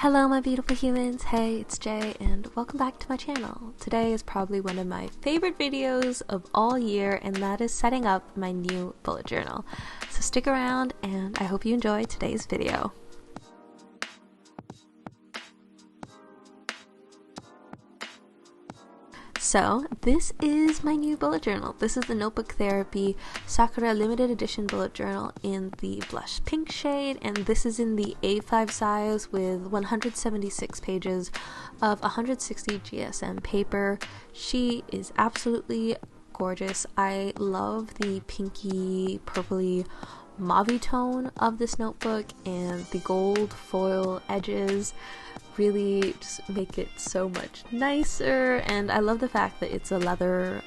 Hello my beautiful humans, hey, it's Jay and welcome back to my channel. Today is probably one of my favorite videos of all year, and that is setting up my new bullet journal. So stick around and I hope you enjoy today's video. So this is my new bullet journal. This is the Notebook Therapy Sakura limited edition bullet journal in the blush pink shade, and this is in the A5 size with 176 pages of 160 GSM paper. She is absolutely gorgeous. I love the pinky purpley mauve tone of this notebook, and the gold foil edges really just make it so much nicer. And I love the fact that it's a leather,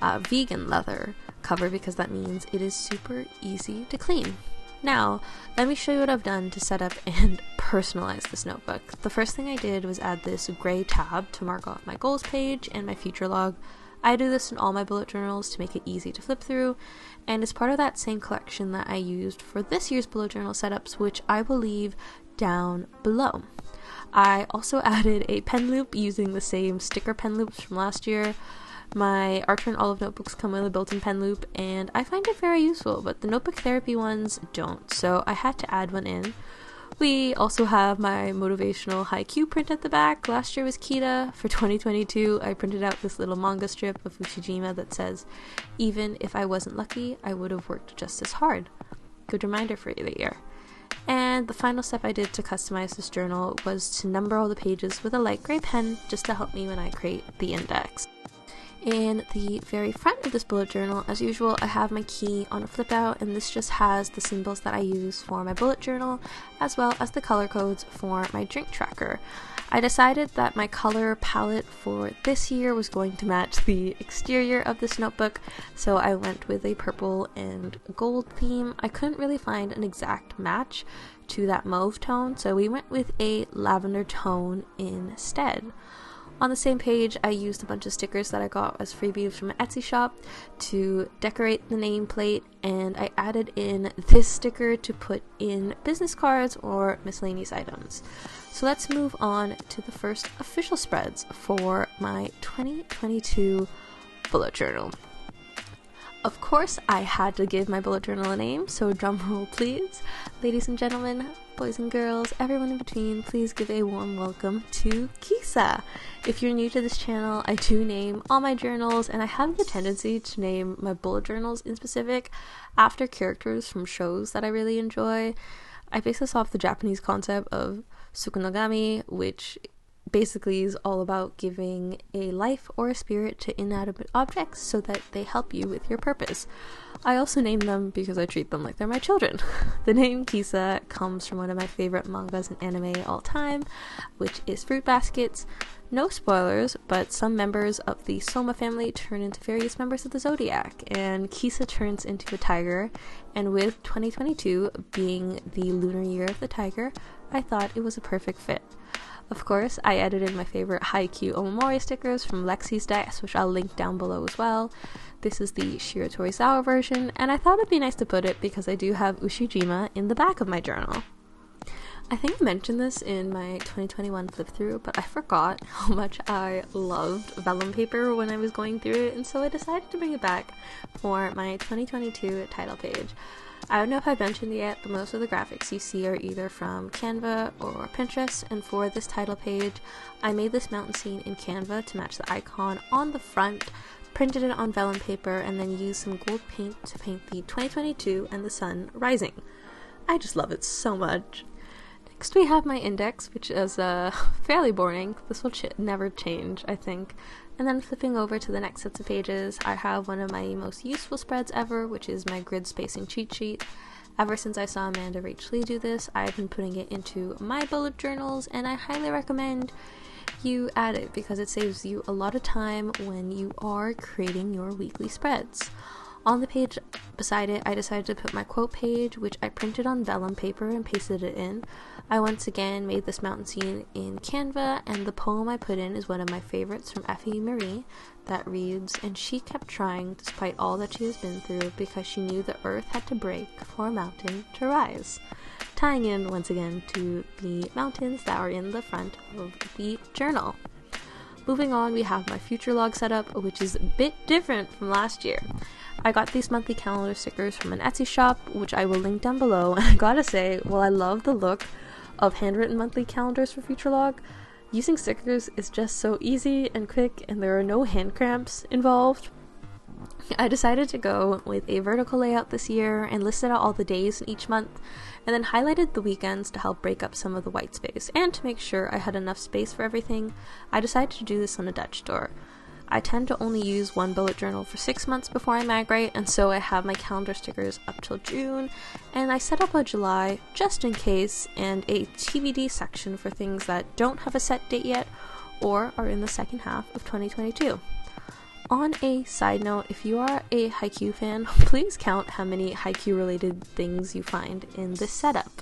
vegan leather cover, because that means it is super easy to clean. Now, let me show you what I've done to set up and personalize this notebook. The first thing I did was add this gray tab to mark off my goals page and my future log. I do this in all my bullet journals to make it easy to flip through, and it's part of that same collection that I used for this year's bullet journal setups, which I will leave down below. I also added a pen loop using the same sticker pen loops from last year. My Archer and Olive notebooks come with a built-in pen loop, and I find it very useful, but the Notebook Therapy ones don't, so I had to add one in. We also have my motivational haiku print at the back. Last year was Kita. For 2022, I printed out this little manga strip of Ushijima that says, "Even if I wasn't lucky, I would have worked just as hard." Good reminder for the year. And the final step I did to customize this journal was to number all the pages with a light gray pen, just to help me when I create the index. In the very front of this bullet journal, as usual, I have my key on a flip out, and this just has the symbols that I use for my bullet journal, as well as the color codes for my drink tracker. I decided that my color palette for this year was going to match the exterior of this notebook, so I went with a purple and gold theme. I couldn't really find an exact match to that mauve tone, so we went with a lavender tone instead. On the same page, I used a bunch of stickers that I got as freebies from my Etsy shop to decorate the nameplate, and I added in this sticker to put in business cards or miscellaneous items. So let's move on to the first official spreads for my 2022 bullet journal. Of course, I had to give my bullet journal a name, so drum roll please. Ladies and gentlemen, boys and girls, everyone in between, please give a warm welcome to Kisa. If you're new to this channel, I do name all my journals, and I have the tendency to name my bullet journals in specific after characters from shows that I really enjoy. I base this off the Japanese concept of Tsukunogami, which basically is all about giving a life or a spirit to inanimate objects so that they help you with your purpose. I also name them because I treat them like they're my children. The name Kisa comes from one of my favorite mangas and anime all time, which is Fruit Baskets. No spoilers, but some members of the Soma family turn into various members of the Zodiac, and Kisa turns into a tiger, and with 2022 being the lunar year of the tiger, I thought it was a perfect fit. Of course, I added in my favorite Haikyuu Omamori stickers from Lexi's desk, which I'll link down below as well. This is the Shiro Torizawa version, and I thought it'd be nice to put it because I do have Ushijima in the back of my journal. I think I mentioned this in my 2021 flip through, but I forgot how much I loved vellum paper when I was going through it, and so I decided to bring it back for my 2022 title page. I don't know if I've mentioned it yet, but most of the graphics you see are either from Canva or Pinterest, and for this title page, I made this mountain scene in Canva to match the icon on the front, printed it on vellum paper, and then used some gold paint to paint the 2022 and the sun rising. I just love it so much. Next we have my index, which is fairly boring. This will never change, I think. And then flipping over to the next sets of pages, I have one of my most useful spreads ever, which is my grid spacing cheat sheet. Ever since I saw Amanda Rach Lee do this, I've been putting it into my bullet journals, and I highly recommend you add it because it saves you a lot of time when you are creating your weekly spreads. On the page beside it, I decided to put my quote page, which I printed on vellum paper and pasted it in. I once again made this mountain scene in Canva, and the poem I put in is one of my favorites from Effie Marie that reads, "And she kept trying despite all that she has been through because she knew the earth had to break for a mountain to rise." tying in once again to the mountains that are in the front of the journal. Moving on, we have my future log setup, which is a bit different from last year. I got these monthly calendar stickers from an Etsy shop, which I will link down below, and I gotta say, while I love the look of handwritten monthly calendars for future log, using stickers is just so easy and quick, and there are no hand cramps involved. I decided to go with a vertical layout this year and listed out all the days in each month, and then highlighted the weekends to help break up some of the white space. And to make sure I had enough space for everything, I decided to do this on a Dutch door. I tend to only use one bullet journal for 6 months before I migrate, and so I have my calendar stickers up till June, and I set up a July just in case, and a TBD section for things that don't have a set date yet or are in the second half of 2022. On a side note, if you are a Haikyuu fan, please count how many Haikyuu related things you find in this setup.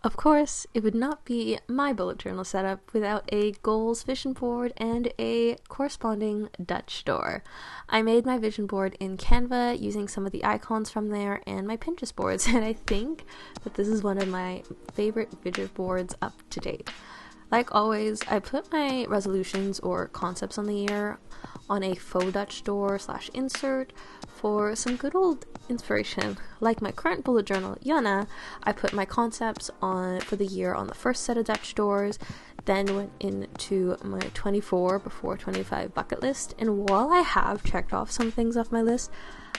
Of course, it would not be my bullet journal setup without a goals vision board and a corresponding Dutch door. I made my vision board in Canva using some of the icons from there and my Pinterest boards, and I think that this is one of my favorite vision boards up to date. Like always, I put my resolutions or concepts on the year on a faux Dutch door / insert for some good old inspiration. Like my current bullet journal, Yana, I put my concepts on for the year on the first set of Dutch doors, then went into my 24 before 25 bucket list, and while I have checked off some things off my list,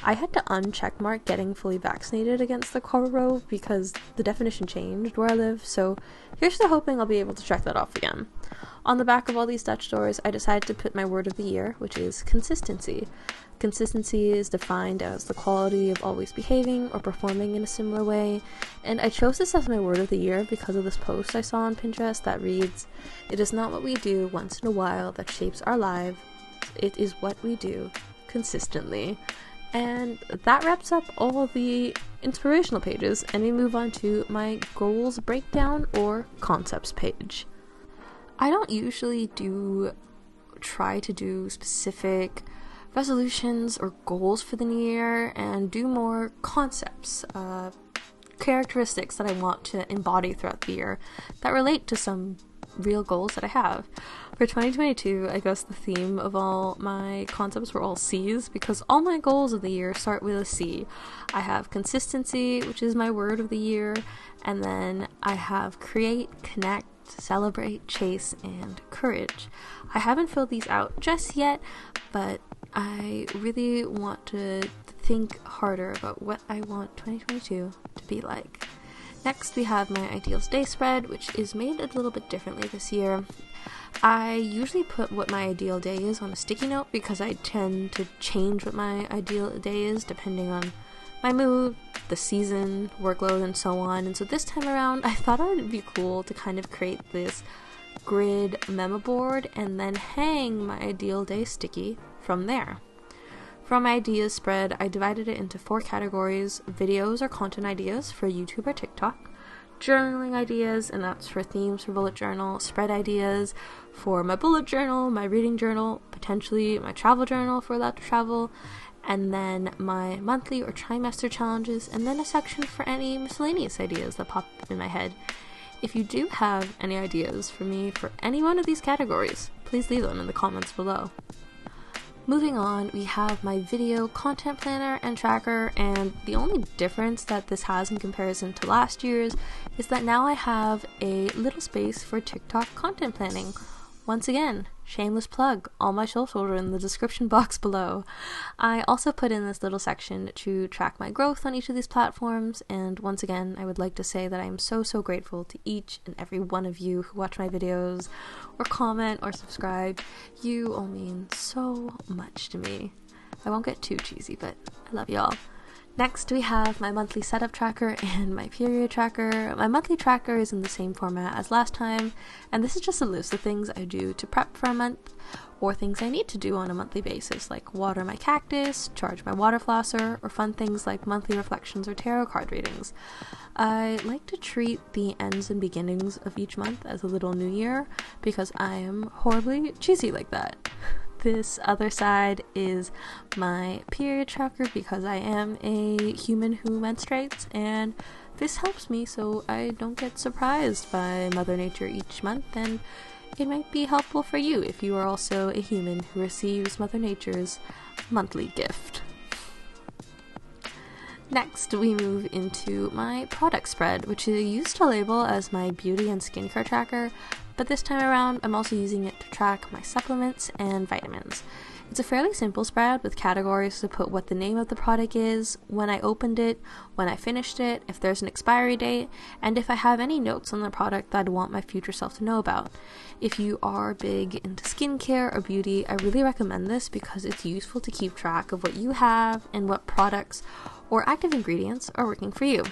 I had to uncheck mark getting fully vaccinated against the Corona because the definition changed where I live, so here's to hoping I'll be able to check that off again. On the back of all these Dutch doors, I decided to put my word of the year, which is consistency. Consistency is defined as the quality of always behaving or performing in a similar way, and I chose this as my word of the year because of this post I saw on Pinterest that reads, "It is not what we do once in a while that shapes our lives, it is what we do consistently." And that wraps up all the inspirational pages, and we move on to my goals breakdown or concepts page. I don't usually try to do specific resolutions or goals for the new year, and do more concepts, characteristics that I want to embody throughout the year that relate to some real goals that I have. For 2022, I guess the theme of all my concepts were all C's, because all my goals of the year start with a C. I have consistency, which is my word of the year, and then I have create, connect, celebrate, chase, and courage. I haven't filled these out just yet, but I really want to think harder about what I want 2022 to be like. Next, we have my ideals day spread, which is made a little bit differently this year. I usually put what my ideal day is on a sticky note because I tend to change what my ideal day is depending on my mood, the season, workload, and so on. And so this time around, I thought it would be cool to kind of create this grid memo board and then hang my ideal day sticky from there. For my ideas spread, I divided it into 4 categories: videos or content ideas for YouTube or TikTok, journaling ideas, and that's for themes for bullet journal, spread ideas for my bullet journal, my reading journal, potentially my travel journal for allowed to travel, and then my monthly or trimester challenges, and then a section for any miscellaneous ideas that pop up in my head. If you do have any ideas for me for any one of these categories, please leave them in the comments below. Moving on, we have my video content planner and tracker, and the only difference that this has in comparison to last year's is that now I have a little space for TikTok content planning. Once again, shameless plug, all my socials are in the description box below. I also put in this little section to track my growth on each of these platforms, and once again, I would like to say that I am so grateful to each and every one of you who watch my videos, or comment, or subscribe. You all mean so much to me. I won't get too cheesy, but I love y'all. Next, we have my monthly setup tracker and my period tracker. My monthly tracker is in the same format as last time, and this is just a list of things I do to prep for a month, or things I need to do on a monthly basis, like water my cactus, charge my water flosser, or fun things like monthly reflections or tarot card readings. I like to treat the ends and beginnings of each month as a little new year, because I am horribly cheesy like that. This other side is my period tracker because I am a human who menstruates, and this helps me so I don't get surprised by Mother Nature each month, and it might be helpful for you if you are also a human who receives Mother Nature's monthly gift. Next, we move into my product spread, which I used to label as my beauty and skincare tracker, but this time around I'm also using it to track my supplements and vitamins. It's a fairly simple spread with categories to put what the name of the product is, when I opened it, when I finished it, if there's an expiry date, and if I have any notes on the product that I'd want my future self to know about. If you are big into skincare or beauty, I really recommend this because it's useful to keep track of what you have and what products or active ingredients are working for you.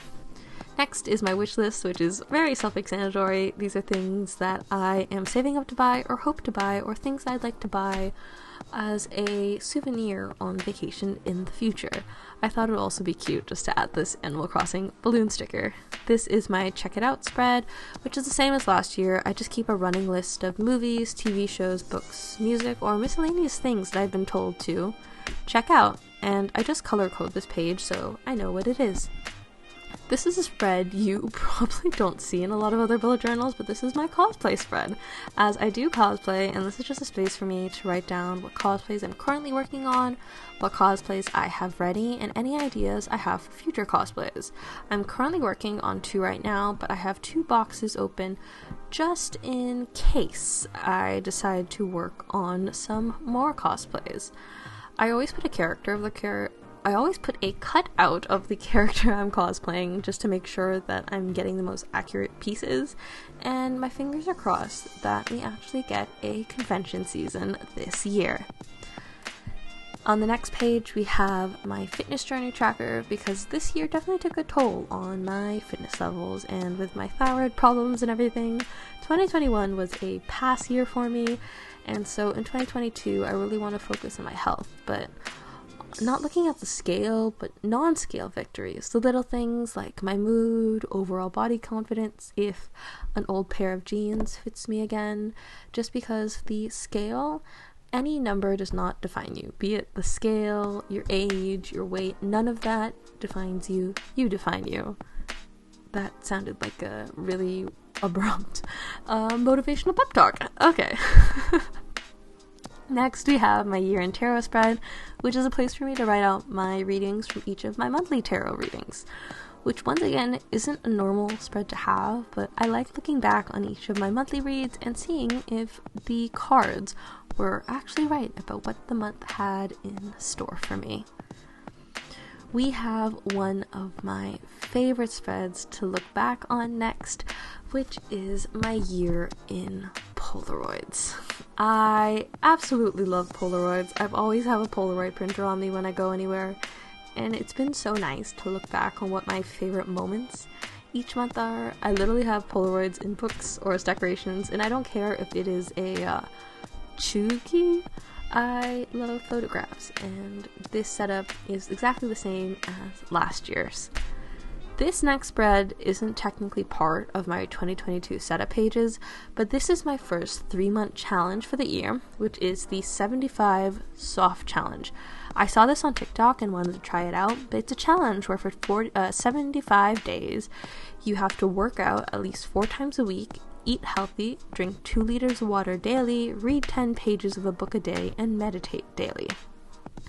Next is my wish list, which is very self-explanatory. These are things that I am saving up to buy or hope to buy, or things I'd like to buy as a souvenir on vacation in the future. I thought it would also be cute just to add this Animal Crossing balloon sticker. This is my check it out spread, which is the same as last year. I just keep a running list of movies, TV shows, books, music, or miscellaneous things that I've been told to check out, and I just color code this page so I know what it is. This is a spread you probably don't see in a lot of other bullet journals, but this is my cosplay spread, as I do cosplay, and this is just a space for me to write down what cosplays I'm currently working on, what cosplays I have ready, and any ideas I have for future cosplays. I'm currently working on 2 right now, but I have 2 boxes open just in case I decide to work on some more cosplays. I always put a cutout of the character I'm cosplaying just to make sure that I'm getting the most accurate pieces, and my fingers are crossed that we actually get a convention season this year. On the next page we have my fitness journey tracker, because this year definitely took a toll on my fitness levels, and with my thyroid problems and everything, 2021 was a pass year for me, and so in 2022 I really want to focus on my health, but not looking at the scale, but non-scale victories. The little things like my mood, overall body confidence, if an old pair of jeans fits me again. Just because the scale, any number does not define you. Be it the scale, your age, your weight, none of that defines you. You define you. That sounded like a really abrupt motivational pep talk. Okay. Next, we have my year in tarot spread, which is a place for me to write out my readings from each of my monthly tarot readings, which once again isn't a normal spread to have, but I like looking back on each of my monthly reads and seeing if the cards were actually right about what the month had in store for me. We have one of my favorite spreads to look back on next, which is my year in Polaroids. I absolutely love Polaroids. I've always have a Polaroid printer on me when I go anywhere, and it's been so nice to look back on what my favorite moments each month are. I literally have Polaroids in books or as decorations, and I don't care if it is a chuggy. I love photographs, and this setup is exactly the same as last year's. This next spread isn't technically part of my 2022 setup pages, but this is my first 3-month challenge for the year, which is the 75 soft challenge. I saw this on TikTok and wanted to try it out, but it's a challenge where for 75 days you have to work out at least 4 times a week, eat healthy, drink 2 liters of water daily, read 10 pages of a book a day, and meditate daily.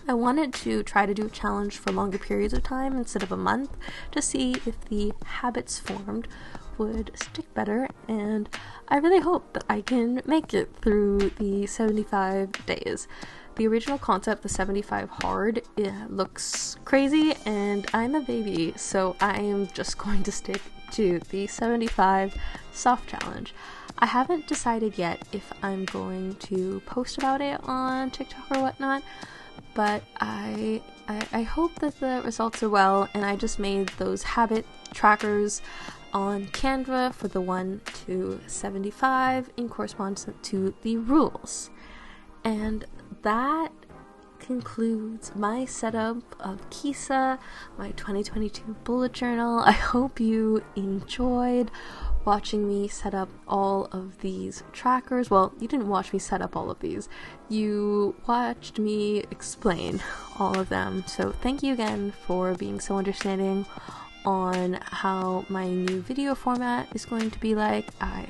I wanted to try to do a challenge for longer periods of time instead of a month to see if the habits formed would stick better, and I really hope that I can make it through the 75 days. The original concept, the 75 hard, it looks crazy, and I'm a baby, so I am just going to stick to the 75 soft challenge. I haven't decided yet if I'm going to post about it on TikTok or whatnot, but I hope that the results are well, and I just made those habit trackers on Canva for the 1 to 75 in correspondence to the rules. And that concludes my setup of Kisa, my 2022 bullet journal. I hope you enjoyed watching me set up all of these trackers. Well, you didn't watch me set up all of these. You watched me explain all of them. So thank you again for being so understanding on how my new video format is going to be like. I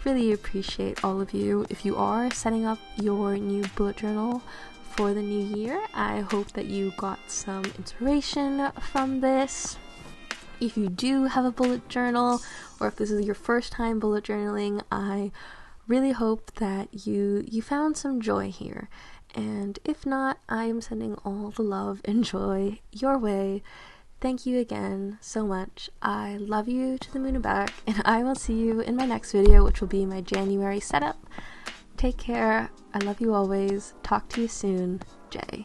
really appreciate all of you. If you are setting up your new bullet journal for the new year, I hope that you got some inspiration from this. If you do have a bullet journal, or if this is your first time bullet journaling, I really hope that you found some joy here. And if not, I am sending all the love and joy your way. Thank you again so much. I love you to the moon and back, and I will see you in my next video, which will be my January setup. Take care. I love you always. Talk to you soon. Jay.